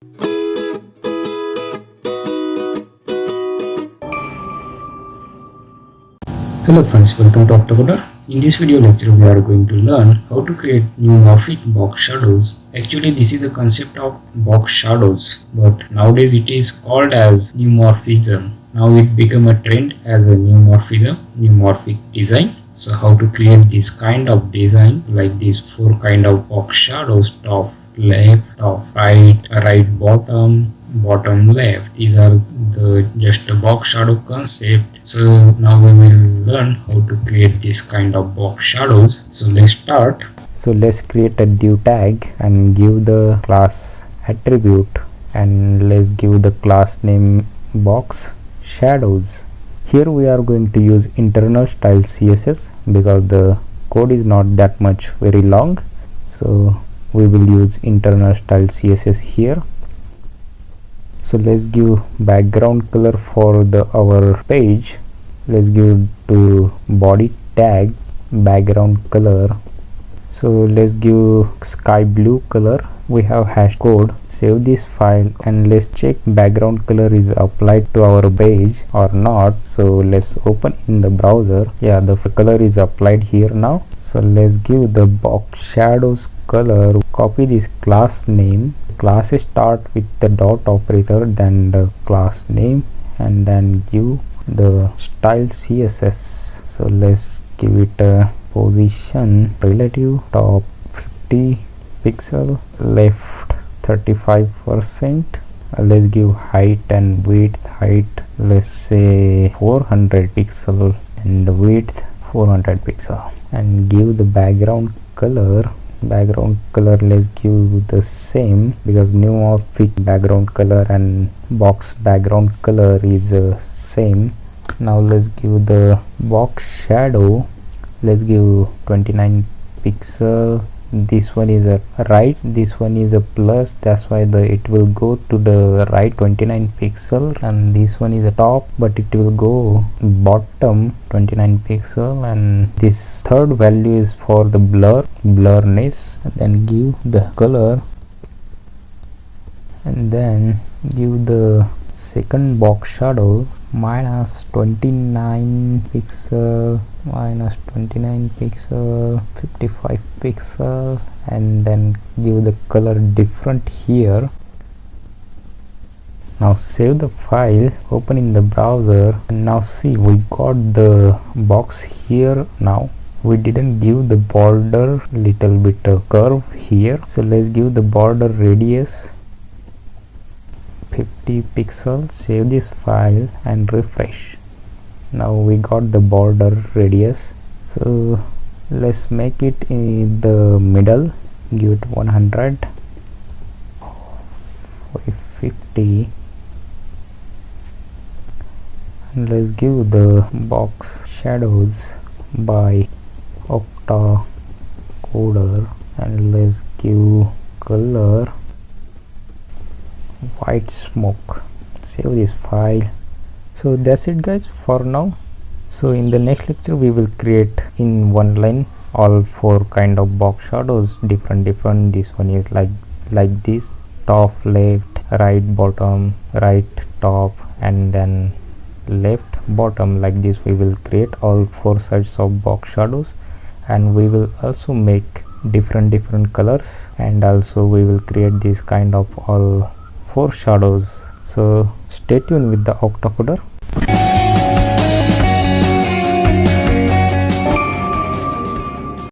Hello friends, welcome to OctaCoder. In this video lecture we are going to learn how to create neumorphic box shadows. Actually this is a concept of box shadows, but nowadays it is called as neumorphism. Now it become a trend as a neumorphism, neumorphic design. So how to create this kind of design, like these four kind of box shadows: top left, top right, right bottom, bottom left. These are the just a box shadow concept. So now we will learn how to create this kind of box shadows. So let's start. So let's create a div tag and give the class attribute, and let's give the class name box shadows. Here we are going to use internal style CSS because the code is not that much very long, so we will use internal style CSS here. So let's give background color for our page. Let's give to body tag background color. So let's give sky blue color. We have hash code. Save this file and let's check background color is applied to our page or not. So let's open in the browser. Yeah, the color is applied here now. So let's give the box shadows color. Copy this class name. Class start with the dot operator, then the class name, and then give the style CSS. So let's give it a position relative, top 50 pixel, left 35%. Let's give height and width. Height let's say 400 pixel and width 400 pixel, and give the background color. Background color let's give the same because neumorphic background color and box background color is same. Now let's give the box shadow. Let's give 29 pixel. This one is a right, this one is a plus, that's why it will go to the right 29 pixel, and this one is a top but it will go bottom 29 pixel, and this third value is for the blurriness. And then give the color, and then give the second box shadow minus 29 pixel, minus 29 pixel, 55 pixel, and then give the color different here. Now save the file, open in the browser, and now see we got the box here. Now we didn't give the border, little bit of curve here, so let's give the border radius 50 pixel. Save this file and refresh. Now we got the border radius. So let's make it in the middle, give it 100, 50, and let's give the box shadows by OctaCoder, and let's give color white smoke. Save this file. So that's it guys for now. So in the next lecture we will create in one line all four kind of box shadows, different. This one is like this, top left, right bottom, right top, and then left bottom. Like this we will create all four sides of box shadows, and we will also make different colors, and also we will create this kind of all four shadows. So stay tuned with the OctaCoder.